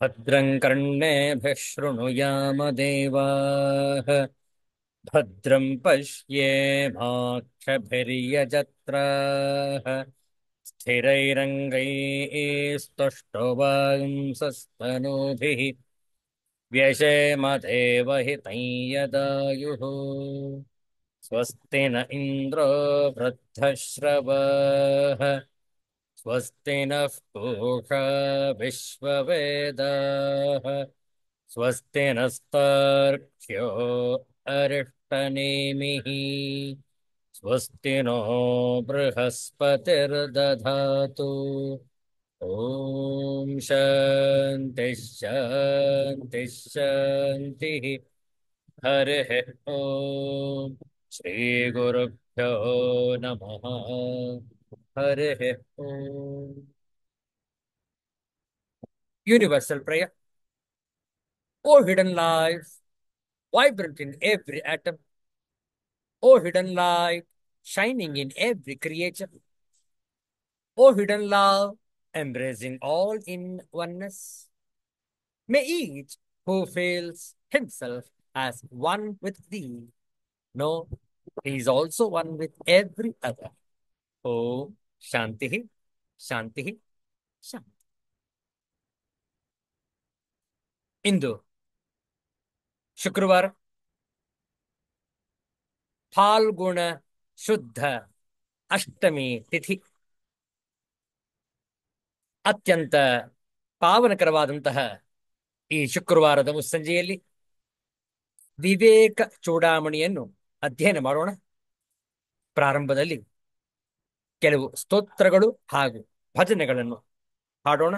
भद्रं कर्णेभिः शृणुयाम देवाः भद्रं पश्येमाक्षभिर्यजत्राः स्थिरैरङ्गैस्तुष्टुवांसस्तनूभिः व्यशेम देवहितं यदायुः स्वस्ति न इन्द्रो वृद्धश्रवाः स्वस्ति नः पूषा विश्ववेदाः स्वस्ति नस्तार्क्ष्यो अरिष्टनेमिः स्वस्ति नो बृहस्पतिर्दधातु ॐ शान्तिः शान्तिः शान्तिः हरिः ॐ श्रीगुरुभ्यो नमः हरिः ॐ Universal prayer. O hidden life, vibrant in every atom. O hidden light, shining in every creature. O hidden love, embracing all in oneness. May each who feels himself as one with thee know he is also one with every other. Om Shanti, Shanti, Shanti. ಇಂದು ಶುಕ್ರವಾರ ಫಾಲ್ಗುಣ ಶುದ್ಧ ಅಷ್ಟಮಿ ತಿಥಿ. ಅತ್ಯಂತ ಪಾವನಕರವಾದಂತಹ ಈ ಶುಕ್ರವಾರದ ಮುಸ್ಸಂಜೆಯಲ್ಲಿ ವಿವೇಕ ಚೂಡಾಮಣಿಯನ್ನು ಅಧ್ಯಯನ ಮಾಡೋಣ. ಪ್ರಾರಂಭದಲ್ಲಿ ಕೆಲವು ಸ್ತೋತ್ರಗಳು ಹಾಗೂ ಭಜನೆಗಳನ್ನು ಹಾಡೋಣ.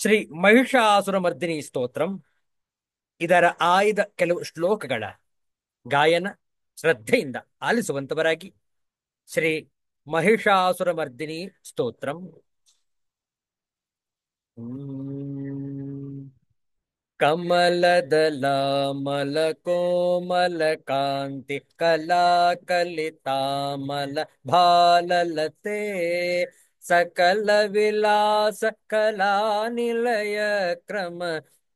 ಶ್ರೀ ಮಹಿಷಾಸುರಮರ್ದಿನಿ ಸ್ತೋತ್ರಂ, ಇದರ ಆಯ್ದ ಕೆಲವು ಶ್ಲೋಕಗಳ ಗಾಯನ ಶ್ರದ್ಧೆಯಿಂದ ಆಲಿಸುವಂತವರಾಗಿ ಶ್ರೀ ಮಹಿಷಾಸುರಮರ್ದಿನಿ ಸ್ತೋತ್ರಂ. ಕಮಲದಲಾಮಲ ಕೋಮಲ ಕಾಂತಿ ಕಲಾ ಕಲಿತಾಮಲ ಭಾಲಲತೆ ಸಕಲ ವಿಲಾಸ ಕಲಾ ನಿಲಯ ಕ್ರಮ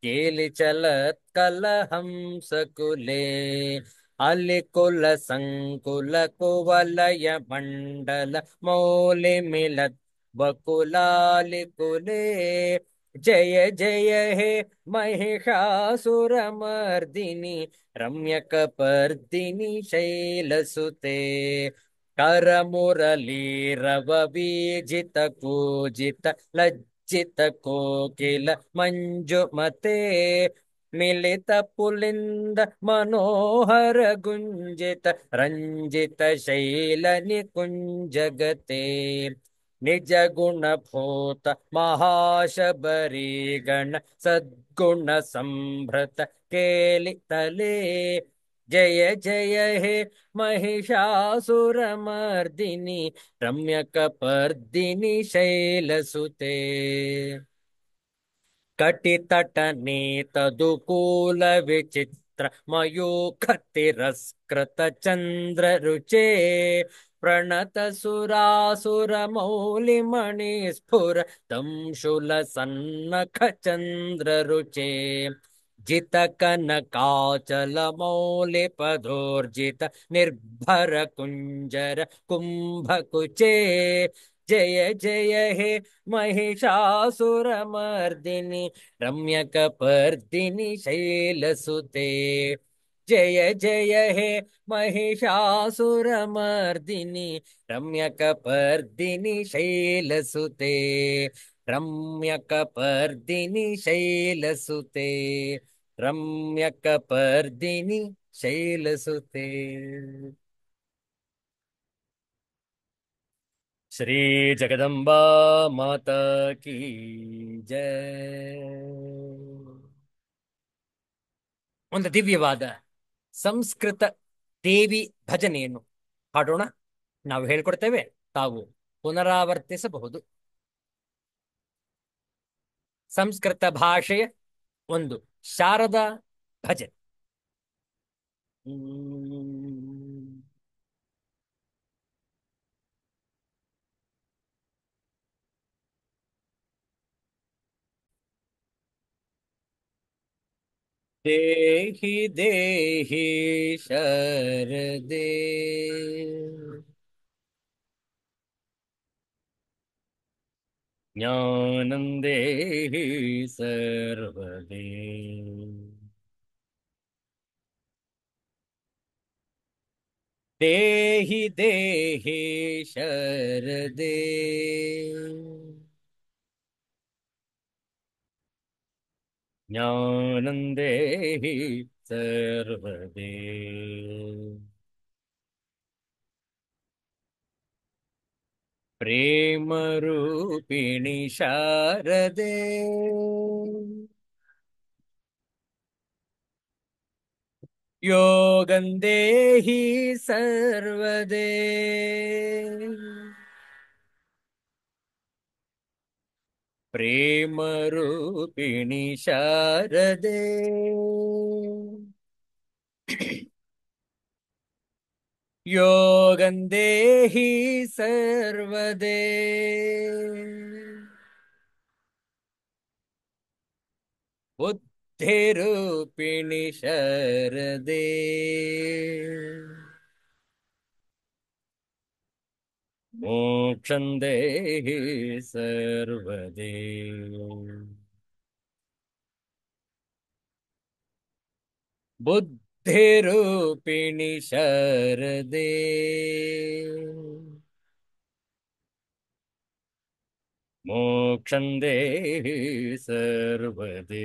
ಕೇಲಿ ಚಲತ್ ಕಲಹಂಸ ಕುಲೇ ಅಲಿಕುಲ ಸಂಕುಲ ಕುವಲಯ ಮಂಡಲ ಮೌಲಿ ಮಿಲತ್ ಬಕುಲಾಲಿ ಕುಲೇ ಜಯ ಜಯ ಹೇ महिषासुरमर्दिनि रम्यकपर्दिनि शैलसुते करमुरलीरववीजित कूजित लज्जित कोकिल मंजुमते मिलित पुलिंद मनोहर गुंजित रंजित शैल निकुंजगते निज गुण भूत महाशबरी गण सद्गुण संभृत केलि तले जय जय हे महिषासुरमर्दिनि रम्यकपर्दिनि शैलसुते कटितटनीतदुकूल विचित्र मयूखतिरस्कृत चंद्र रुचे प्रणत सुरासुर मौलिमणि स्फुर दंशुल सन्नख चंद्र रुचे जित कनकाचल मौलि पदोर्जित निर्भर कुंजर कुंभकुचे जय जय हे महिषासुरमर्दिनि रम्यकपर्दिनि शैलसुते जय जय हे महिषासुरमर्दिनि रम्यकपर्दिनि शैलसुते रम्यकपर्दिनि शैलसुते रम्यकपर्दिनि शैलसुते. ಶ್ರೀ ಜಗದಂಬಾ ಮಾತಾ ಕೀ ಜಯ. ಒಂದು ದಿವ್ಯವಾದ ಸಂಸ್ಕೃತ ದೇವಿ ಭಜನೆಯನ್ನು ಹಾಡೋಣ. ನಾವು ಹೇಳ್ಕೊಡ್ತೇವೆ, ತಾವು ಪುನರಾವರ್ತಿಸಬಹುದು. ಸಂಸ್ಕೃತ ಭಾಷೆಯ ಒಂದು ಶಾರದಾ ಭಜನೆ. देहि देहि शरदे। ज्ञानं देहि सर्वदे। देहि देहि शरदे। ज्ञानं देहि सर्वदे। प्रेम रूपिणि शारदे। योगं देहि सर्वदे। प्रेम रूपिणि शारदे। योगं देहि सर्वदे। बुद्धिरूपिणि शरदे। मोक्षं देहि सर्वदे। बुद्धिरूपिणि शरदे। मोक्षं देहि सर्वदे।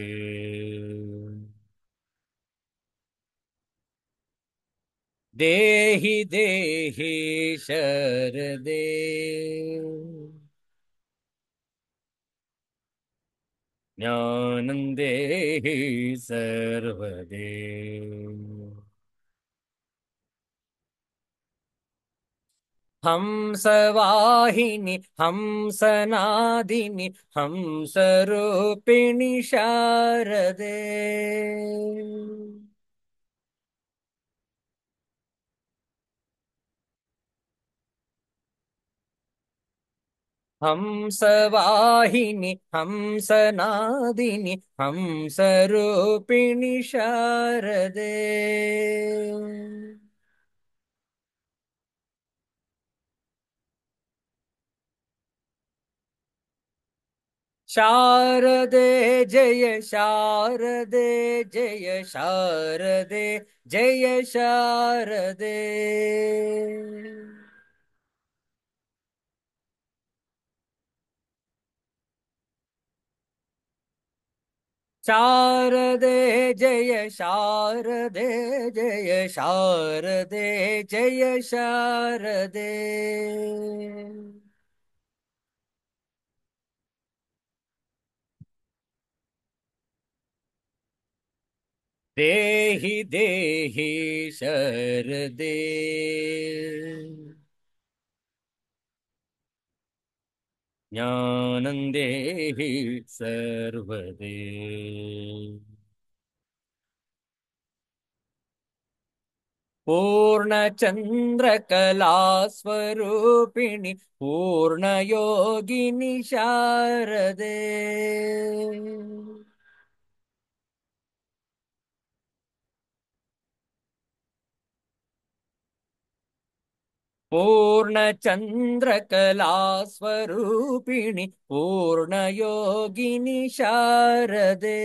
देहि देहि शरदे। ज्ञानं देहि सर्वदे। हंसवाहिनि हंसनादिनि हंसरूपिणि शारदे। हंसवाहिनि हंसनादिनि हंसरूपिणि शारदे। शारदे जय शारदे जय शारदे जय शारदे। शारदे जय शारदे जय शारदे जय शारदे। देहि देहि शरदे। ज्ञानं देहि सर्वदे। पूर्णचन्द्रकलास्वरूपिणि पूर्णयोगिनि शारदे। पूर्णचन्द्रकलास्वरूपिणि पूर्णयोगिनि शारदे।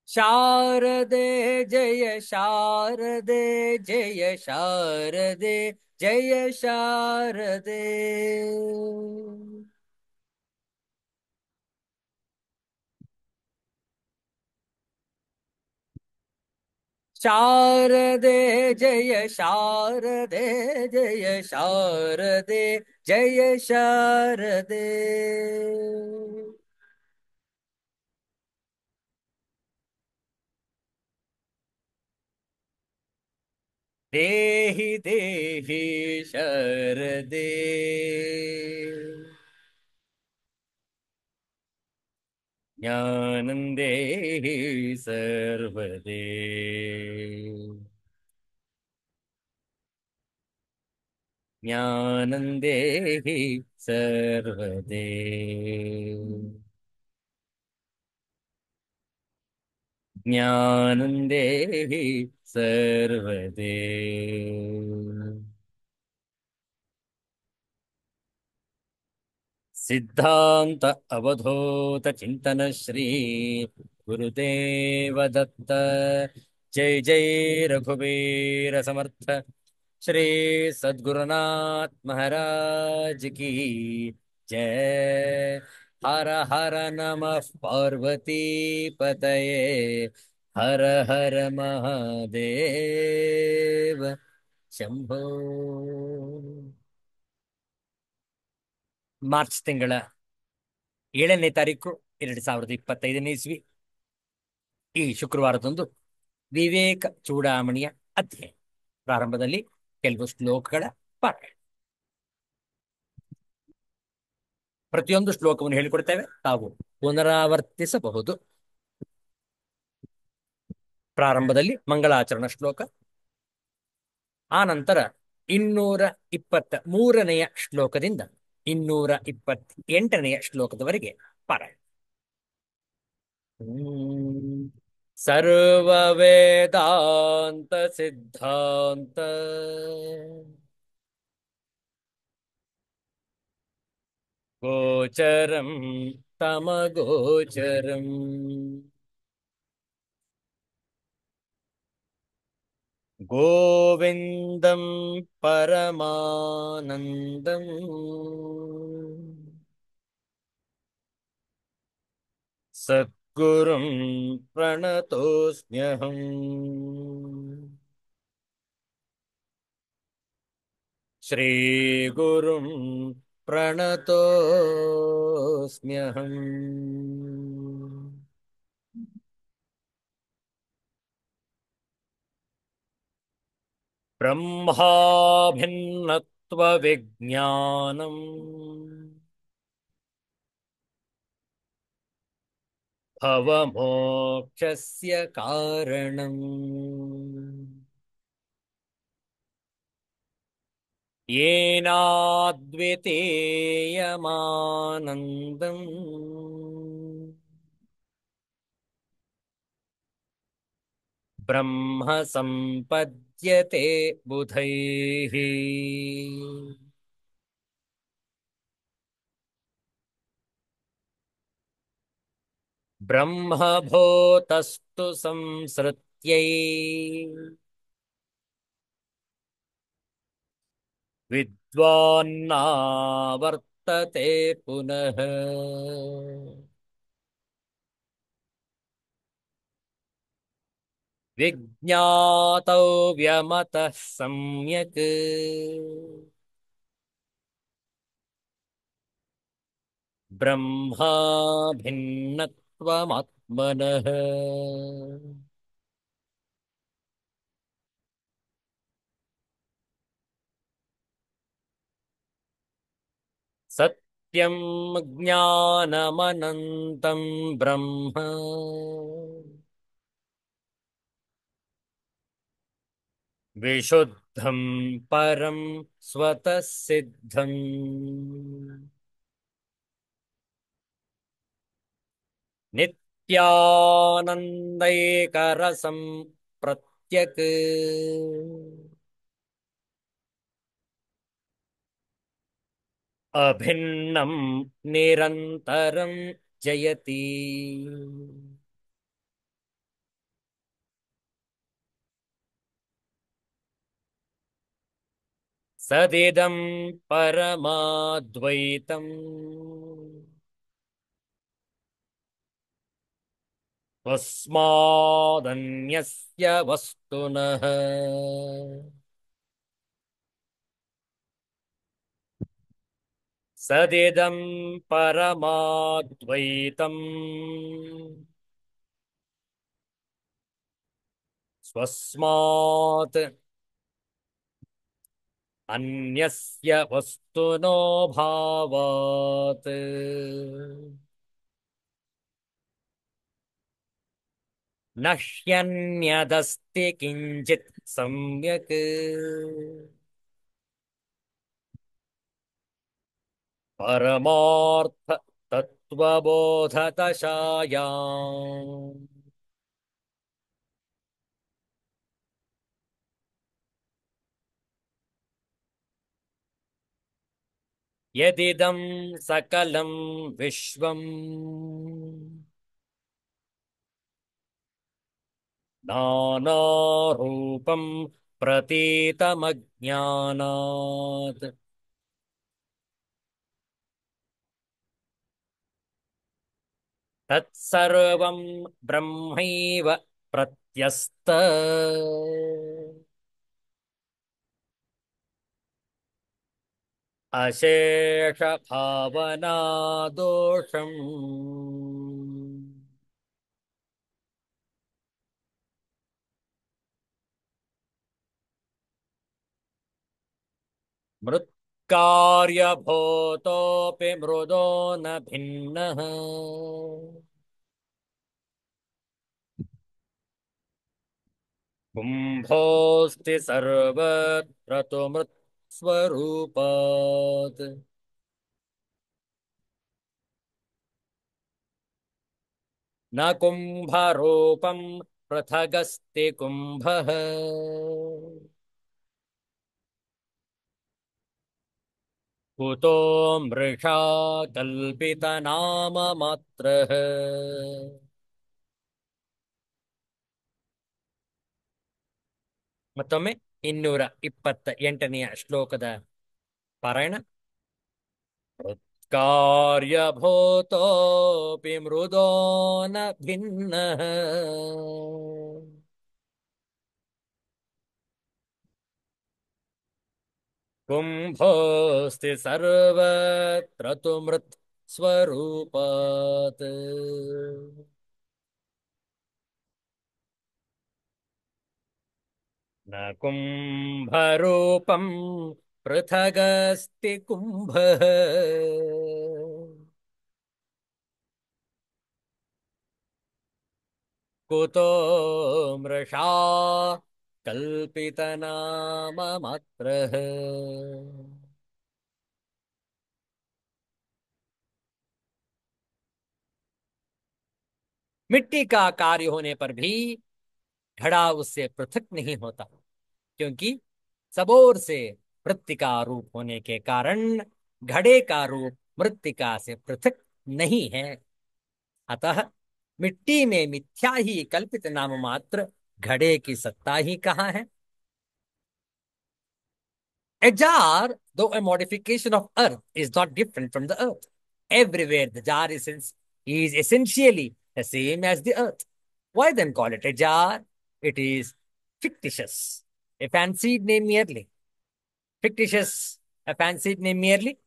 शारदे जय शारदे जय शारदे जय शारदे। शारदे जय शारदे जय शारदे जय शारदे। देहि देहि शरदे। ज्ञानं देहि सर्वदे। ज्ञानं देहि सर्वदे। ज्ञानं देहि सर्वदे। सिद्धांत अवधूत चिंतन श्री गुरुदेव दत्त। जय जय रघुवीर समर्थ श्री सद्गुरुनाथ महाराज की जय। हर हर नमः पार्वती पतये। हर हर महादेव शंभो। ಮಾರ್ಚ್ ತಿಂಗಳ 7ನೇ ತಾರೀಕು 2025ನೇ ಇಸ್ವಿ ಈ ಶುಕ್ರವಾರದಂದು ವಿವೇಕ ಚೂಡಾಮಣಿಯ ಅಧ್ಯಯನ ಪ್ರಾರಂಭದಲ್ಲಿ ಕೆಲವು ಶ್ಲೋಕಗಳ ಪಾಠ. ಪ್ರತಿಯೊಂದು ಶ್ಲೋಕವನ್ನು ಹೇಳಿಕೊಡ್ತೇವೆ, ತಾವು ಪುನರಾವರ್ತಿಸಬಹುದು. ಪ್ರಾರಂಭದಲ್ಲಿ ಮಂಗಳಾಚರಣ ಶ್ಲೋಕ, ಆ ನಂತರ 223ನೆಯ ಶ್ಲೋಕದಿಂದ 228ನೆಯ ಶ್ಲೋಕದವರೆಗೆ ಪಾರಾಯಣ. ಸರ್ವ ವೇದಾಂತ ಸಿದ್ಧಾಂತ ಗೋಚರಂ ತಮಗೋಚರಂ ಗೋವಿಂದಂ ಪರಮಾನಂದಂ ಸದ್ಗುರುಂ ಪ್ರಣತೋಸ್ಮ್ಯಹಂ. ಶ್ರೀಗುರುಂ ಪ್ರಣತೋಸ್ಮ್ಯಹಂ. ಬ್ರಹ್ಮಾಭಿನ್ನತ್ವ ವಿಜ್ಞಾನಂ ಭವಮೋಕ್ಷಸ್ಯ ಕಾರಣಂ. ಯೇನಾದ್ವಿತೀಯಮಾನಂದಂ ಬ್ರಹ್ಮ ಸಂಪದ್ಯತೆ ಬುಧೈಃ. ಬ್ರಹ್ಮಭೂತಸ್ತು ಸಂಸೃತ್ಯೈ ವಿದ್ವಾನ್ನವರ್ತತೆ ಪುನಃ. ವಿಜ್ಞಾತವ್ಯಮತಃ ಸಮ್ಯಕ್ ಬ್ರಹ್ಮ ಭಿನ್ನತ್ವಮಾತ್ಮನಃ. ಸತ್ಯಂ ಜ್ಞಾನಮನಂತಂ ಬ್ರಹ್ಮ ವಿಶುದ್ಧಂ ಪರಂ ಸ್ವತಃ ಸಿದ್ಧಂ. ನಿತ್ಯಾನಂದೈಕರಸಂ ಪ್ರತ್ಯಕ್ ಅಭಿನ್ನಂ ನಿರಂತರಂ ಜಯತಿ. ಸದಿದಂ ಪರಮಾದ್ವೈತಂ ತಸ್ಮಾದನ್ಯಸ್ಯ ವಸ್ತುನಃ. ಸದಿದಂ ಪರಮಾದ್ವೈತಂ ಸ್ವಸ್ಮಾತ್ ಅನ್ಯಸ್ಯ ವಸ್ತುನೋ ಭಾವಾತ್. ನ ಹ್ಯನ್ಯದಸ್ತಿ ಕಿಂಚಿತ್ ಸಮ್ಯಕ್ परमार्थ तत्त्वबोधदशायाम् यदिदं सकलं विश्वम् नानारूपं प्रतीतमज्ञानात् तत्सर्वं ब्रह्मैव प्रत्यस्त अशेषभावनादोषम् मृत्कार्यभूतोऽपि मृदो न भिन्नः कुम्भोऽस्ति सर्वत्र तु मृत्स्वरूपात् न कुम्भरूपं पृथगस्ति कुम्भः कुतो मृषा कल्पितनाममात्रः ಮತ್ತೊಮ್ಮೆ 228ನೆಯ ಶ್ಲೋಕದ ಪಾರಾಯಣ. ಕಾರ್ಯಭೂತೋಪಿ ಮೃದೋ ನ ಭಿನ್ನಃ ಕುಂಭೋಸ್ತಿ ಸರ್ವತ್ರ ತು ಮೃತ್ ಸ್ವರೂಪಾತ್ ನ ಕುಂಭರೂಪಂ ಪೃಥಗಸ್ತಿ ಕುಂಭಃ कुतो मृषा कल्पितनाममात्रः मिट्टी का कार्य होने पर भी घड़ा उससे पृथक नहीं होता, क्योंकि सबोर से मृत्तिका रूप होने के कारण घड़े का रूप मृत्तिका से पृथक नहीं है. अतः मिट्टी में मिथ्या ही कल्पित नाम मात्र, घड़े की सत्ता ही कहाँ है. A jar, though a modification of earth, is not different from the earth. Everywhere the jar is essentially the same as the earth. Why then call it a jar? It is fictitious, a fancied name merely. Fictitious, a fancied name merely.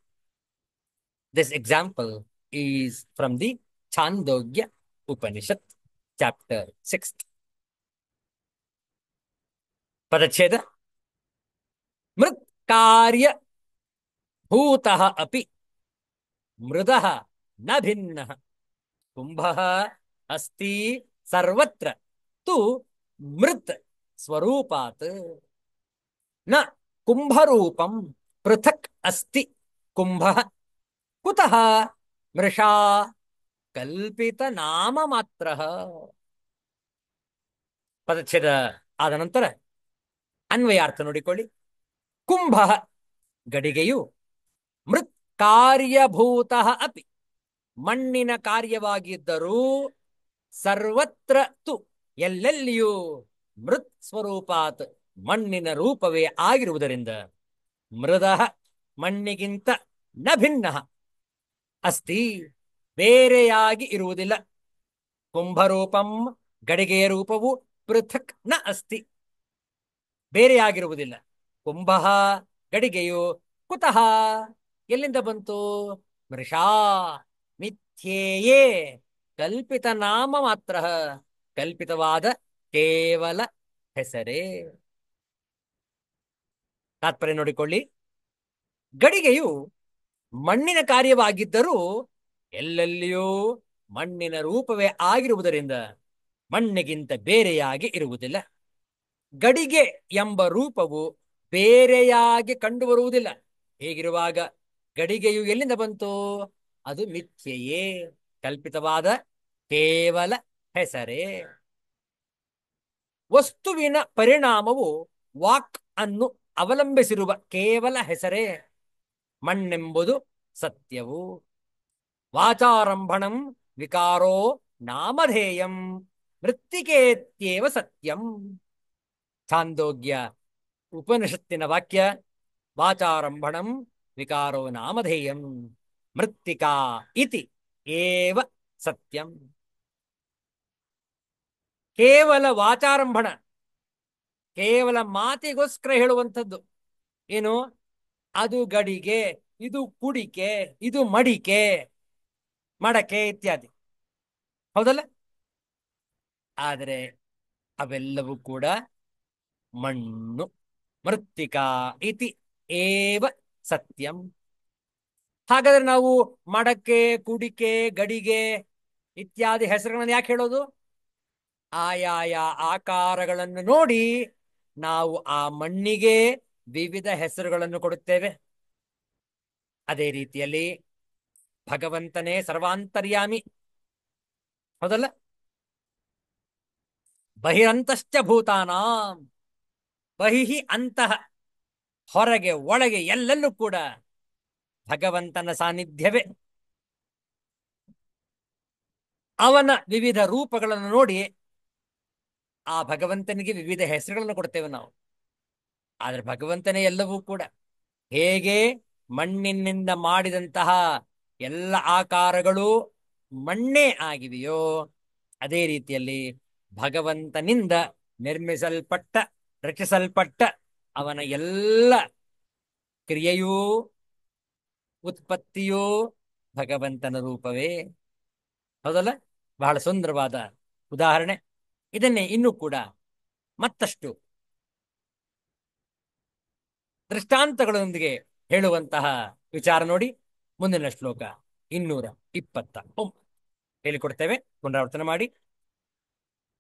This example is from the Chandogya Upanishad, chapter 6. Padacheda. Mrit karya bhutah api मृदः न भिन्नः कुंभः अस्ति सर्वत्र तु मृत् स्वरूपात् न कुंभरूपं पृथक् अस्ति कुंभः कुतः मृषा कल्पितनाममात्रः. ಪದಚ್ಛೇದ ಆದ ನಂತರ ಅನ್ವಯಾರ್ಥ ನೋಡಿಕೊಳ್ಳಿ. ಕುಂಭಃ ಗಡಿಗೆಯು ಮೃತ್ ಕಾರ್ಯಭೂತಃ ಅಪಿ ಮಣ್ಣಿನ ಕಾರ್ಯವಾಗಿದ್ದರೂ ಸರ್ವತ್ರ ತು ಎಲ್ಲೆಲ್ಲಿಯೂ ಮೃತ್ ಸ್ವರೂಪಾತ್ ಮಣ್ಣಿನ ರೂಪವೇ ಆಗಿರುವುದರಿಂದ ಮೃದಃ ಮಣ್ಣಿಗಿಂತ ನ ಭಿನ್ನಃ ಅಸ್ತಿ ಬೇರೆಯಾಗಿ ಇರುವುದಿಲ್ಲ. ಕುಂಭರೂಪಂ ಗಡಿಗೆಯ ರೂಪವು ಪೃಥಕ್ ನ ಅಸ್ತಿ ಬೇರೆಯಾಗಿರುವುದಿಲ್ಲ. ಕುಂಭಃ ಗಡಿಗೆಯು ಕುತಃ ಎಲ್ಲಿಂದ ಬಂತು? ಮೃಷಾ ಮಿಥ್ಯೇಯೇ ಕಲ್ಪಿತ ನಾಮ ಮಾತ್ರ, ಕಲ್ಪಿತವಾದ ಕೇವಲ ಹೆಸರೇ. ತಾತ್ಪರ್ಯ ನೋಡಿಕೊಳ್ಳಿ. ಗಡಿಗೆಯು ಮಣ್ಣಿನ ಕಾರ್ಯವಾಗಿದ್ದರೂ ಎಲ್ಲೆಲ್ಲಿಯೂ ಮಣ್ಣಿನ ರೂಪವೇ ಆಗಿರುವುದರಿಂದ ಮಣ್ಣಿಗಿಂತ ಬೇರೆಯಾಗಿ ಇರುವುದಿಲ್ಲ. ಗಡಿಗೆ ಎಂಬ ರೂಪವು ಬೇರೆಯಾಗಿ ಕಂಡುಬರುವುದಿಲ್ಲ. ಹೀಗಿರುವಾಗ ಗಡಿಗೆಯು ಎಲ್ಲಿಂದ ಬಂತು? ಅದು ಮಿಥ್ಯೆಯೇ, ಕಲ್ಪಿತವಾದ ಕೇವಲ ಹೆಸರೇ. ವಸ್ತುವಿನ ಪರಿಣಾಮವು ವಾಕ್ ಅನ್ನು ಅವಲಂಬಿಸಿರುವ ಕೇವಲ ಹೆಸರೇ. ಮಣ್ಣೆಂಬುದು ಸತ್ಯವು. ವಾಚಾರಂಭಣಂ ವಿಕಾರೋ ನಾಮಧೇಯಂ ಮೃತ್ತಿಕೇತ್ಯೇವ ಸತ್ಯಂ. ಛಾಂದೋಗ್ಯ ಉಪನಿಷತ್ತಿನ ವಾಕ್ಯ. ವಾಚಾರಂಭಣಂ ವಿಕಾರೋ ನಾಮಧೇಯಂ ಮೃತ್ತಿಕಾ ಇತಿ ಏವ ಸತ್ಯಂ. ಕೇವಲ ವಾಚಾರಂಭಣ, ಕೇವಲ ಮಾತಿಗೋಸ್ಕರ ಹೇಳುವಂಥದ್ದು. ಏನು? ಅದು ಗಡಿಗೆ, ಇದು ಕುಡಿಕೆ, ಇದು ಮಡಿಕೆ, ಮಡಕೆ ಇತ್ಯಾದಿ. ಹೌದಲ್ಲ? ಆದರೆ ಅವೆಲ್ಲವೂ ಕೂಡ ಮಣ್ಣು. ಮೃತ್ತಿಕಾ ಇತಿ ಏವ ಸತ್ಯಂ. ಹಾಗಾದ್ರೆ ನಾವು ಮಡಕೆ, ಕುಡಿಕೆ, ಗಡಿಗೆ ಇತ್ಯಾದಿ ಹೆಸರುಗಳನ್ನು ಯಾಕೆ ಹೇಳೋದು? ಆಯಾಯ ಆಕಾರಗಳನ್ನು ನೋಡಿ ನಾವು ಆ ಮಣ್ಣಿಗೆ ವಿವಿಧ ಹೆಸರುಗಳನ್ನು ಕೊಡುತ್ತೇವೆ. ಅದೇ ರೀತಿಯಲ್ಲಿ ಭಗವಂತನೇ ಸರ್ವಾಂತರ್ಯಾಮಿ. ಹೌದಲ್ಲ? ಬಹಿರಂತಶ್ಚ ಭೂತಾನಾಂ. ಬಹಿಹಿ ಅಂತಃ, ಹೊರಗೆ ಒಳಗೆ ಎಲ್ಲೆಲ್ಲೂ ಕೂಡ ಭಗವಂತನ ಸಾನ್ನಿಧ್ಯವೇ. ಅವನ ವಿವಿಧ ರೂಪಗಳನ್ನು ನೋಡಿ ಆ ಭಗವಂತನಿಗೆ ವಿವಿಧ ಹೆಸರುಗಳನ್ನು ಕೊಡ್ತೇವೆ ನಾವು. ಆದರೆ ಭಗವಂತನೇ ಎಲ್ಲವೂ ಕೂಡ. ಹೇಗೆ ಮಣ್ಣಿನಿಂದ ಮಾಡಿದಂತಹ ಎಲ್ಲ ಆಕಾರಗಳು ಮಣ್ಣೇ ಆಗಿವೆಯೋ, ಅದೇ ರೀತಿಯಲ್ಲಿ ಭಗವಂತನಿಂದ ನಿರ್ಮಿಸಲ್ಪಟ್ಟ, ರಚಿಸಲ್ಪಟ್ಟ ಅವನ ಎಲ್ಲ ಕ್ರಿಯೆಯೂ ಉತ್ಪತ್ತಿಯೂ ಭಗವಂತನ ರೂಪವೇ. ಹೌದಲ್ಲ? ಬಹಳ ಸುಂದರವಾದ ಉದಾಹರಣೆ. ಇದನ್ನೇ ಇನ್ನೂ ಕೂಡ ಮತ್ತಷ್ಟು ದೃಷ್ಟಾಂತಗಳೊಂದಿಗೆ ಹೇಳುವಂತಹ ವಿಚಾರ ನೋಡಿ. ಮುಂದಿನ ಶ್ಲೋಕ 229 ಹೇಳಿಕೊಡ್ತೇವೆ. ಪುನರಾವರ್ತನೆ ಮಾಡಿ.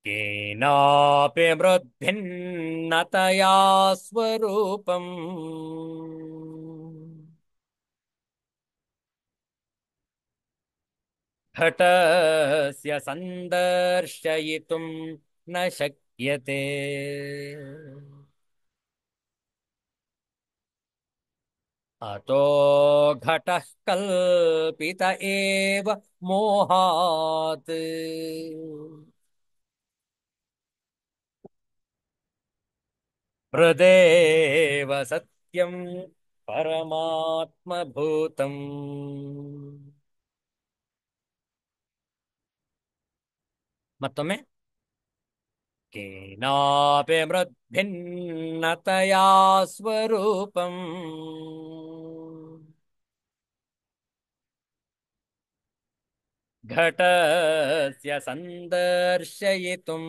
ಕೇನಾಪಿ ಮೃದ್ಭಿನ್ನತಯಾ ಸ್ವರೂಪಂ ಘಟಸ್ಯ ಸಂದರ್ಶಯಿತುಂ ನ ಶಕ್ಯತೆ. ಅತೋ ಘಟಃ ಕಲ್ಪಿತ ಏವ ಮೋಹಾತ್. ಹೃದೇವ ಸತ್ಯಂ ಪರಮಾತ್ಮಭೂತಂ. ಮತ್ತೊಮ್ಮೆ. ಕೇನಾಪಿ ಮೃದ್ಭಿನ್ನತಯಾ ಸ್ವರೂಪಂ ಘಟಸ್ಯ ಸಂದರ್ಶಯಿತುಂ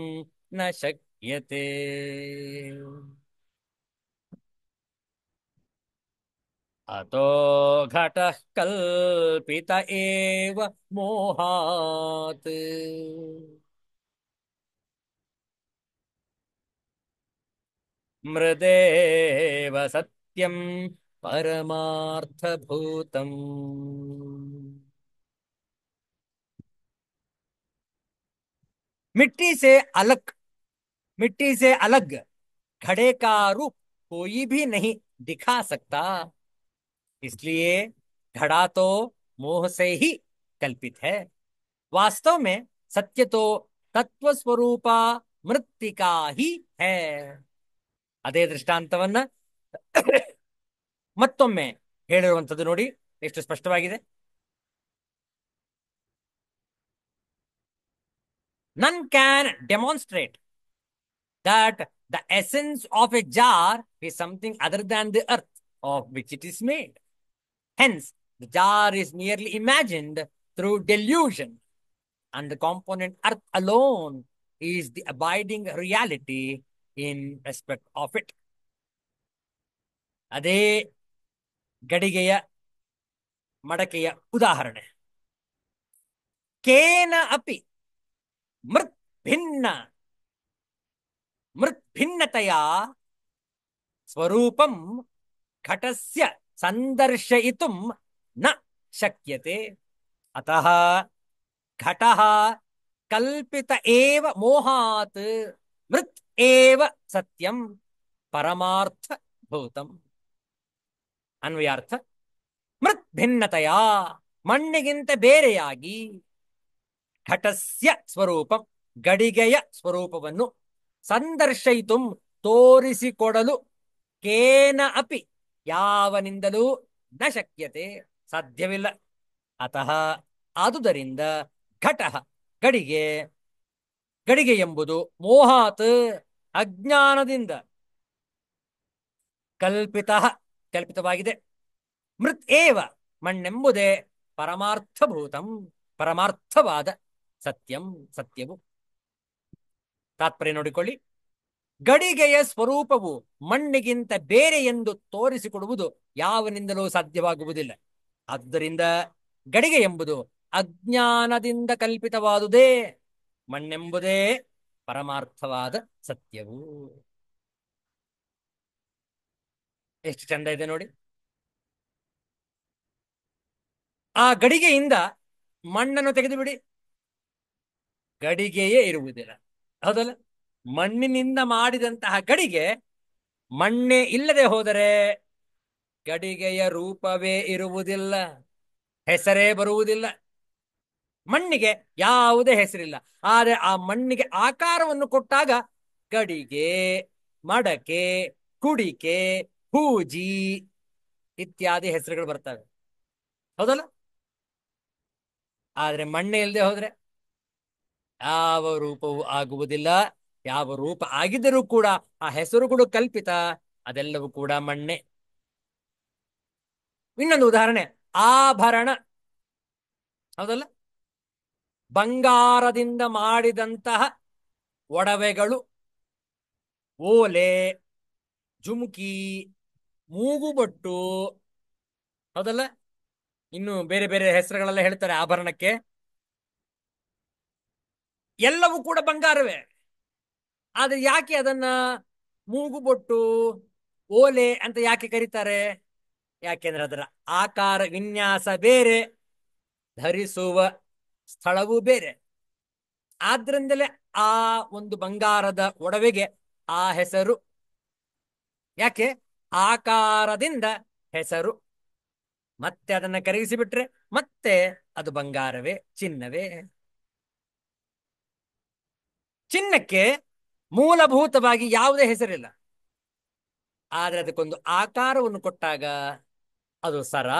ನ ಶಕ್ಯತೆ. ಅತೋ ಘಟಃ ಕಲ್ಪಿತ ಏವ ಮೋಹಾತ್. ಮೃದೇವ ಸತ್ಯಂ ಪರಮಾರ್ಥಭೂತಂ. मिट्टी से अलग, मिट्टी से अलग घड़े का रूप कोई भी नहीं दिखा सकता. इसलिए घड़ा तो मोह से ही कल्पित है. वास्तव में सत्य तो तत्व स्वरूपा मृत्तिका ही है. ಅದೇ ದೃಷ್ಟಾಂತವನ್ನ ಮತ್ತೊಮ್ಮೆ ಹೇಳಿರುವಂಥದ್ದು ನೋಡಿ ಎಷ್ಟು ಸ್ಪಷ್ಟವಾಗಿದೆ. None can demonstrate that the essence of a jar is something other than the earth of which it is made. Hence, the jar is merely imagined through delusion, and the component earth alone is the abiding reality in respect of it. ಅದೇ ಗಡಿಗೆಯ ಮಡಕೆಯ ಉದಾಹರಣೆ. ಕೇನ ಅಪಿ ಮೃತ್ ಭಿನ್ನ ಮೃತ್ಭಿನ್ನತೆಯ ಸ್ವರೂಪಂ ಘಟಸ್ಯ ಸಂದರ್ಶಯಿತುಂ ನ ಶಕ್ಯತೆ. ಅತಃ ಘಟಃ ಕಲ್ಪಿತ ಏವ ಮೋಹಾತ್ ಮೃತ್ ಏವ ಸತ್ಯಂ ಪರಮಾರ್ಥ ಭೂತಂ. ಅನ್ವಯಾರ್ಥ: ಮೃತ್ ಭಿನ್ನತೆಯ, ಮಣ್ಣಿಗಿಂತ ಬೇರೆಯಾಗಿ, ಘಟಸ್ಯ ಸ್ವರೂಪಂ, ಗಡಿಗೆಯ ಸ್ವರೂಪವನ್ನು, ಸಂದರ್ಶಯಿತು ತೋರಿಸಿಕೊಡಲು, ಕೇನ ಅಪಿ ಯಾವನಿಂದಲೂ, ನ ಶಕ್ಯತೆ ಸಾಧ್ಯವಿಲ್ಲ. ಅತಃ ಆದುದರಿಂದ ಘಟಃ ಗಡಿಗೆ, ಗಡಿಗೆ ಎಂಬುದು ಮೋಹಾತ್ ಅಜ್ಞಾನದಿಂದ, ಕಲ್ಪಿತ ಕಲ್ಪಿತವಾಗಿದೆ, ಮೃತ್ ಏವ ಮಣ್ಣೆಂಬುದೇ ಪರಮಾರ್ಥಭೂತಂ ಪರಮಾರ್ಥವಾದ, ಸತ್ಯಂ ಸತ್ಯವು. ತಾತ್ಪರ್ಯ ನೋಡಿಕೊಳ್ಳಿ. ಗಡಿಗೆಯ ಸ್ವರೂಪವು ಮಣ್ಣಿಗಿಂತ ಬೇರೆ ಎಂದು ತೋರಿಸಿಕೊಡುವುದು ಯಾವನಿಂದಲೂ ಸಾಧ್ಯವಾಗುವುದಿಲ್ಲ. ಆದ್ದರಿಂದ ಗಡಿಗೆ ಎಂಬುದು ಅಜ್ಞಾನದಿಂದ ಕಲ್ಪಿತವಾದುದೇ, ಮಣ್ಣೆಂಬುದೇ ಪರಮಾರ್ಥವಾದ ಸತ್ಯವು. ಎಷ್ಟು ಚಂದ ಇದೆ ನೋಡಿ. ಆ ಗಡಿಗೆಯಿಂದ ಮಣ್ಣನ್ನು ತೆಗೆದು ಬಿಡಿ, ಗಡಿಗೆಯೇ ಇರುವುದಿಲ್ಲ. ಹೌದಲ್ಲ? ಮಣ್ಣಿನಿಂದ ಮಾಡಿದಂತಹ ಗಡಿಗೆ ಮಣ್ಣೇ ಇಲ್ಲದೆ ಹೋದರೆ ಗಡಿಗೆಯ ರೂಪವೇ ಇರುವುದಿಲ್ಲ, ಹೆಸರೇ ಬರುವುದಿಲ್ಲ. ಮಣ್ಣಿಗೆ ಯಾವುದೇ ಹೆಸರಿಲ್ಲ. ಆದರೆ ಆ ಮಣ್ಣಿಗೆ ಆಕಾರವನ್ನು ಕೊಟ್ಟಾಗ ಗಡಿಗೆ, ಮಡಕೆ, ಕುಡಿಕೆ, ಹೂಜಿ ಇತ್ಯಾದಿ ಹೆಸರುಗಳು ಬರ್ತವೆ. ಹೌದಲ್ಲ? ಆದ್ರೆ ಮಣ್ಣೆ ಇಲ್ಲದೆ ಹೋದ್ರೆ ಯಾವ ರೂಪವೂ ಆಗುವುದಿಲ್ಲ. ಯಾವ ರೂಪ ಆಗಿದ್ದರೂ ಕೂಡ ಆ ಹೆಸರುಗಳು ಕಲ್ಪಿತ, ಅದೆಲ್ಲವೂ ಕೂಡ ಮಣ್ಣೆ. ಇನ್ನೊಂದು ಉದಾಹರಣೆ, ಆಭರಣ. ಹೌದಲ್ಲ? ಬಂಗಾರದಿಂದ ಮಾಡಿದಂತಹ ಒಡವೆಗಳು, ಓಲೆ, ಜುಮುಕಿ, ಮೂಗುಬೊಟ್ಟು. ಹೌದಲ್ಲ? ಇನ್ನು ಬೇರೆ ಬೇರೆ ಹೆಸರುಗಳೆಲ್ಲ ಹೇಳ್ತಾರೆ ಆಭರಣಕ್ಕೆ. ಎಲ್ಲವೂ ಕೂಡ ಬಂಗಾರವೇ. ಆದ್ರೆ ಯಾಕೆ ಅದನ್ನ ಮೂಗುಬೊಟ್ಟು, ಓಲೆ ಅಂತ ಯಾಕೆ ಕರೀತಾರೆ? ಯಾಕೆಂದ್ರೆ ಅದರ ಆಕಾರ ವಿನ್ಯಾಸ ಬೇರೆ, ಧರಿಸುವ ಸ್ಥಳವೂ ಬೇರೆ. ಆದ್ರಿಂದಲೇ ಆ ಒಂದು ಬಂಗಾರದ ಒಡವೆಗೆ ಆ ಹೆಸರು. ಯಾಕೆ? ಆಕಾರದಿಂದ ಹೆಸರು. ಮತ್ತೆ ಅದನ್ನ ಕರಗಿಸಿಬಿಟ್ರೆ ಮತ್ತೆ ಅದು ಬಂಗಾರವೇ, ಚಿನ್ನವೇ. ಚಿನ್ನಕ್ಕೆ ಮೂಲಭೂತವಾಗಿ ಯಾವುದೇ ಹೆಸರಿಲ್ಲ. ಆದ್ರೆ ಅದಕ್ಕೊಂದು ಆಕಾರವನ್ನು ಕೊಟ್ಟಾಗ ಅದು ಸರ,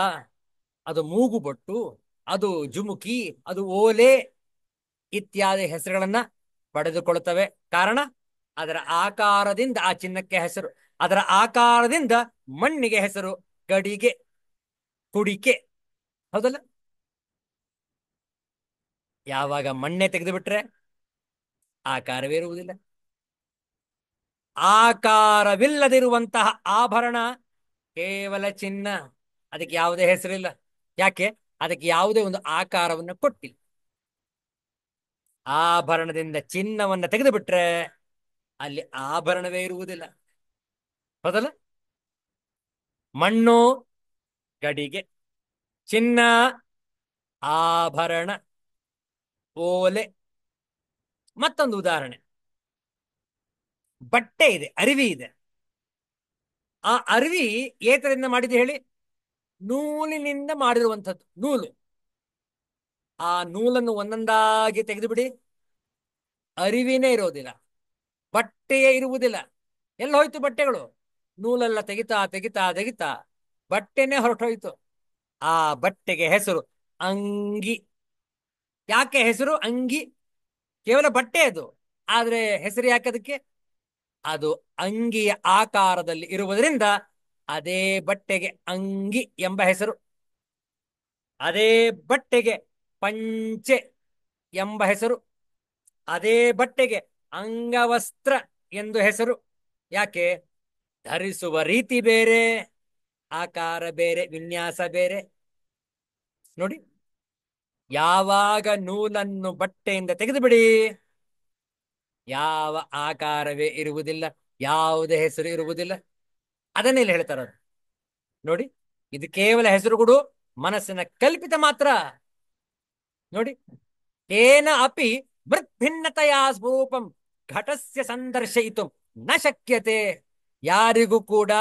ಅದು ಮೂಗುಬೊಟ್ಟು, ಅದು ಜುಮುಕಿ, ಅದು ಓಲೆ ಇತ್ಯಾದಿ ಹೆಸರುಗಳನ್ನ ಪಡೆದುಕೊಳ್ಳುತ್ತವೆ. ಕಾರಣ ಅದರ ಆಕಾರದಿಂದ ಆ ಚಿನ್ನಕ್ಕೆ ಹೆಸರು, ಅದರ ಆಕಾರದಿಂದ ಮಣ್ಣಿಗೆ ಹೆಸರು, ಗಡಿಗೆ, ಕುಡಿಕೆ. ಹೌದಲ್ಲ? ಯಾವಾಗ ಮಣ್ಣೆ ತೆಗೆದು ಬಿಟ್ರೆ ಆಕಾರವೇ ಇರುವುದಿಲ್ಲ. ಆಕಾರವಿಲ್ಲದಿರುವಂತಹ ಆಭರಣ ಕೇವಲ ಚಿನ್ನ, ಅದಕ್ಕೆ ಯಾವುದೇ ಹೆಸರಿಲ್ಲ. ಯಾಕೆ? ಅದಕ್ಕೆ ಯಾವುದೇ ಒಂದು ಆಕಾರವನ್ನು ಕೊಟ್ಟಿಲ್ಲ. ಆಭರಣದಿಂದ ಚಿನ್ನವನ್ನು ತೆಗೆದು ಬಿಟ್ರೆ ಅಲ್ಲಿ ಆಭರಣವೇ ಇರುವುದಿಲ್ಲ. ಹೌದಲ್ಲ? ಮಣ್ಣು ಗಡಿಗೆ, ಚಿನ್ನ ಆಭರಣ, ಓಲೆ. ಮತ್ತೊಂದು ಉದಾಹರಣೆ, ಬಟ್ಟೆ ಇದೆ, ಅರಿವಿ ಇದೆ. ಆ ಅರಿವಿ ಏತರಿಂದ ಮಾಡಿದೆ ಹೇಳಿ? ನೂಲಿನಿಂದ ಮಾಡಿರುವಂಥದ್ದು. ನೂಲು. ಆ ನೂಲನ್ನು ಒಂದೊಂದಾಗಿ ತೆಗೆದು ಬಿಡಿ, ಅರಿವಿನೇ ಇರೋದಿಲ್ಲ, ಬಟ್ಟೆಯೇ ಇರುವುದಿಲ್ಲ. ಎಲ್ಲ ಹೋಯ್ತು ಬಟ್ಟೆಗಳು? ನೂಲೆಲ್ಲ ತೆಗಿತಾ ತೆಗಿತಾ ತೆಗಿತಾ ಬಟ್ಟೆನೇ ಹೊರಟೋಯ್ತು. ಆ ಬಟ್ಟೆಗೆ ಹೆಸರು ಅಂಗಿ. ಯಾಕೆ ಹೆಸರು ಅಂಗಿ? ಕೇವಲ ಬಟ್ಟೆ ಅದು, ಆದ್ರೆ ಹೆಸರು ಯಾಕೆ ಅದಕ್ಕೆ? ಅದು ಅಂಗಿಯ ಆಕಾರದಲ್ಲಿ ಇರುವುದರಿಂದ ಅದೇ ಬಟ್ಟೆಗೆ ಅಂಗಿ ಎಂಬ ಹೆಸರು. ಅದೇ ಬಟ್ಟೆಗೆ ಪಂಚೆ ಎಂಬ ಹೆಸರು. ಅದೇ ಬಟ್ಟೆಗೆ ಅಂಗವಸ್ತ್ರ ಎಂದು ಹೆಸರು. ಯಾಕೆ? ಧರಿಸುವ ರೀತಿ ಬೇರೆ, ಆಕಾರ ಬೇರೆ, ವಿನ್ಯಾಸ ಬೇರೆ. ನೋಡಿ, ಯಾವಾಗ ನೂಲನ್ನು ಬಟ್ಟೆಯಿಂದ ತೆಗೆದು ಬಿಡಿ ಯಾವ ಆಕಾರವೇ ಇರುವುದಿಲ್ಲ, ಯಾವುದೇ ಹೆಸರು ಇರುವುದಿಲ್ಲ. ಅದನ್ನೆಲ್ಲಿ ಹೇಳ್ತಾರ ನೋಡಿ. ಇದು ಕೇವಲ ಹೆಸರುಗಳು, ಮನಸ್ಸಿನ ಕಲ್ಪಿತ ಮಾತ್ರ. ನೋಡಿ, ತೇನ ಅಪಿ ಮೃದ್ಭಿನ್ನತೆಯ ಸ್ವರೂಪಂ ಘಟಸ್ಯ ಸಂದರ್ಶಯಿತು ನ ಶಕ್ಯತೆ. ಯಾರಿಗೂ ಕೂಡ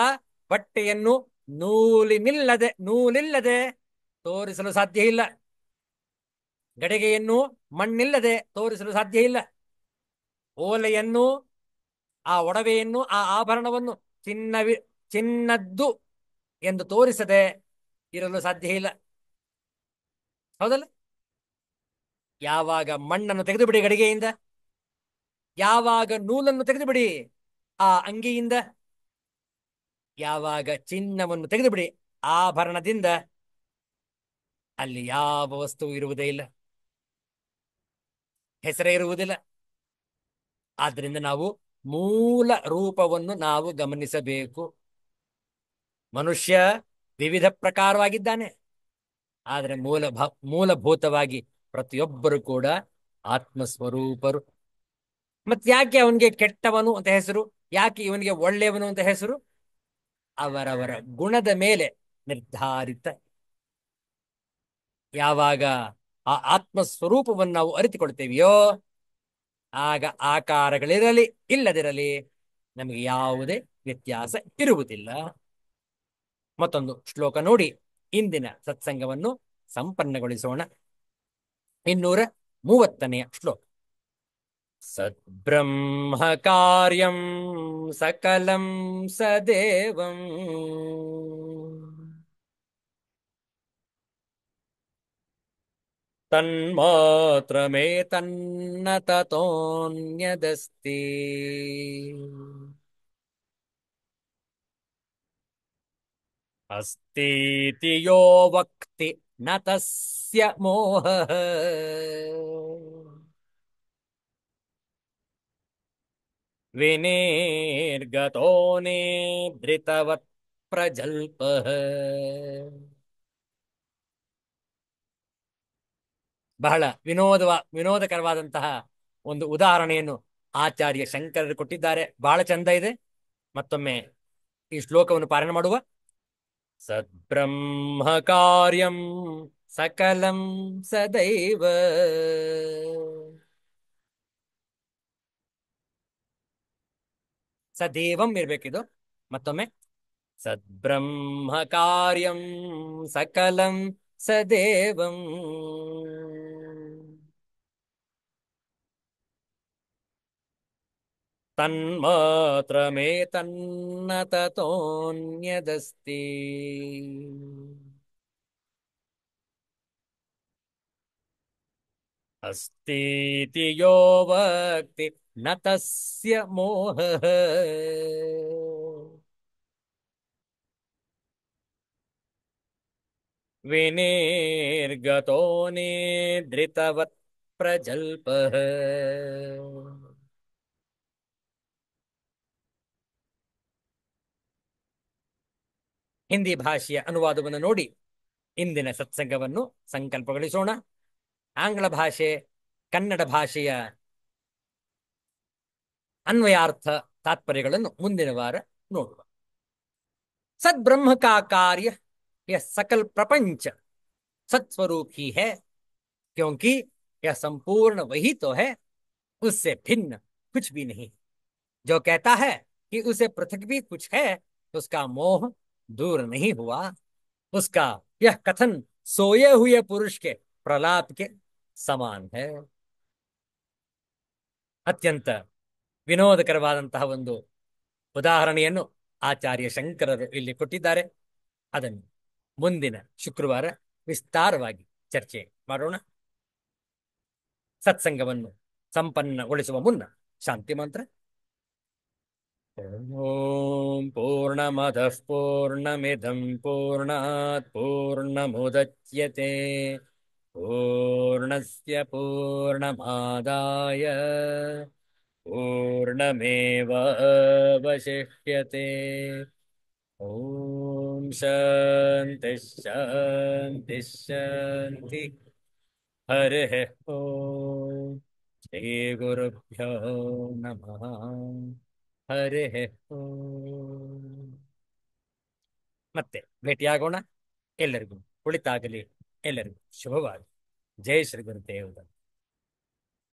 ಬಟ್ಟೆಯನ್ನು ನೂಲಿಲ್ಲದೆ ತೋರಿಸಲು ಸಾಧ್ಯ ಇಲ್ಲ. ಗಡಿಗೆಯನ್ನು ಮಣ್ಣಿಲ್ಲದೆ ತೋರಿಸಲು ಸಾಧ್ಯ ಇಲ್ಲ. ಓಲೆಯನ್ನು, ಆ ಒಡವೆಯನ್ನು, ಆ ಆಭರಣವನ್ನು ಚಿನ್ನದ್ದು ಎಂದು ತೋರಿಸದೆ ಇರಲು ಸಾಧ್ಯ ಇಲ್ಲ. ಹೌದಲ್ಲ? ಯಾವಾಗ ಮಣ್ಣನ್ನು ತೆಗೆದುಬಿಡಿ ಗಡಿಗೆಯಿಂದ, ಯಾವಾಗ ನೂಲನ್ನು ತೆಗೆದುಬಿಡಿ ಆ ಅಂಗಿಯಿಂದ, ಯಾವಾಗ ಚಿನ್ನವನ್ನು ತೆಗೆದುಬಿಡಿ ಆಭರಣದಿಂದ, ಅಲ್ಲಿ ಯಾವ ವಸ್ತು ಇರುವುದೇ ಇಲ್ಲ, ಹೆಸರೇ ಇರುವುದಿಲ್ಲ. ಆದ್ರಿಂದ ನಾವು ಮೂಲ ರೂಪವನ್ನು ನಾವು ಗಮನಿಸಬೇಕು. ಮನುಷ್ಯ ವಿವಿಧ ಪ್ರಕಾರವಾಗಿದ್ದಾನೆ, ಆದರೆ ಮೂಲಭೂತವಾಗಿ ಪ್ರತಿಯೊಬ್ಬರು ಕೂಡ ಆತ್ಮಸ್ವರೂಪರು. ಮತ್ತೆ ಯಾಕೆ ಅವನಿಗೆ ಕೆಟ್ಟವನು ಅಂತ ಹೆಸರು, ಯಾಕೆ ಇವನಿಗೆ ಒಳ್ಳೆಯವನು ಅಂತ ಹೆಸರು? ಅವರವರ ಗುಣದ ಮೇಲೆ ನಿರ್ಧಾರಿತ. ಯಾವಾಗ ಆ ಆತ್ಮಸ್ವರೂಪವನ್ನು ನಾವು ಅರಿತುಕೊಳ್ತೇವೆಯೋ, ಆಗ ಆಕಾರಗಳಿರಲಿ ಇಲ್ಲದಿರಲಿ ನಮಗೆ ಯಾವುದೇ ವ್ಯತ್ಯಾಸ ಇರುವುದಿಲ್ಲ. ಮತ್ತೊಂದು ಶ್ಲೋಕ ನೋಡಿ ಇಂದಿನ ಸತ್ಸಂಗವನ್ನು ಸಂಪನ್ನಗೊಳಿಸೋಣ. 230ನೇ ಶ್ಲೋಕ. ಸದ್ಬ್ರಹ್ಮ ಕಾರ್ಯಂ ಸಕಲಂ ಸದೇವಂ ತನ್ಮಾತ್ರಮೇ ತನ್ನ ತತೋನ್ಯದಸ್ತಿ. ಅಸ್ತೀತಿ ಯೋ ವಕ್ತಿ ನ ತಸ್ಯ ಮೋಹಃ. ವಿನಿರ್ಗತೋ ನಿದ್ರಿತವತ್ ಪ್ರಜಲ್ಪಃ. ಬಹಳ ವಿನೋದಕರವಾದಂತಹ ಒಂದು ಉದಾಹರಣೆಯನ್ನು ಆಚಾರ್ಯ ಶಂಕರರು ಕೊಟ್ಟಿದ್ದಾರೆ. ಬಹಳ ಚಂದ ಇದೆ. ಮತ್ತೊಮ್ಮೆ ಈ ಶ್ಲೋಕವನ್ನು ಪಾರಾಯಣ ಮಾಡುವ. ಸದ್ಬ್ರಹ್ಮ ಕಾರ್ಯಂ ಸಕಲಂ ಸದೈವ ಸದೇವಂ ಇರ್ಬೇಕಿದು. ಮತ್ತೊಮ್ಮೆ ಸದ್ಬ್ರಹ್ಮ ಕಾರ್ಯಂ ಸಕಲಂ ಸದೇವಂ ತನ್ಮಾತ್ರಮೇ ತನ್ನ ತತೋನ್ಯದಸ್ತಿ. ಅಸ್ತೀತಿ ಯೋ ವಕ್ತಿ ನ ತಸ್ಯ ಮೋಹಃ. ವಿನಿರ್ಗತೋ ನಿದ್ರಿತವತ್ ಪ್ರಜಲ್ಪಃ. ಹಿಂದಿ ಭಾಷೆಯ ಅನುವಾದವನ್ನು ನೋಡಿ ಇಂದಿನ ಸತ್ಸಂಗವನ್ನು ಸಂಕಲ್ಪಗೊಳಿಸೋಣ. ಆಂಗ್ಲ ಭಾಷೆ, ಕನ್ನಡ ಭಾಷೆಯ ಅನ್ವಯಾರ್ಥ ತಾತ್ಪರ್ಯಗಳನ್ನು ಮುಂದಿನ ವಾರ ನೋಡುವ. सद्ब्रह्म का कार्य यह सकल प्रपंच सत्स्वरूप ही है, क्योंकि यह संपूर्ण वही तो है, उससे भिन्न कुछ भी नहीं। जो कहता है कि उसे पृथक भी कुछ है, उसका मोह दूर नहीं हुआ। उसका यह कथन सोए हुए पुरुष के प्रलाप के समान है. ಅತ್ಯಂತ ವಿನೋದಕರವಾದಂತಹ ಒಂದು ಉದಾಹರಣೆಯನ್ನು ಆಚಾರ್ಯ ಶಂಕರರು ಇಲ್ಲಿ ಕೊಟ್ಟಿದ್ದಾರೆ. ಅದನ್ನು ಮುಂದಿನ ಶುಕ್ರವಾರ ವಿಸ್ತಾರವಾಗಿ ಚರ್ಚೆ ಮಾಡೋಣ. ಸತ್ಸಂಗವನ್ನು ಸಂಪನ್ನಗೊಳಿಸುವ ಮುನ್ನ ಶಾಂತಿ ಮಂತ್ರ. ಓಂ ಪೂರ್ಣಮದಃ ಪೂರ್ಣಮಿದಂ ಪೂರ್ಣಾತ್ ಪೂರ್ಣಮುದಚ್ಯತೆ ಪೂರ್ಣಸ್ಯ ಪೂರ್ಣಮಾದಾಯ पूर्णमेवावशिष्यते. ओम शांति शांति शांति. हरिः ओम. श्री गुरुभ्यो नमः. हरिः ओम. ಮತ್ತೆ ಭೇಟಿಯಾಗೋಣ. ಎಲ್ಲರಿಗೂ ಒಳಿತಾಗಲಿ. ಎಲ್ಲರಿಗೂ ಶುಭವಾಗಲಿ. ಜೈ ಶ್ರೀ ಗುರುದೇವ್.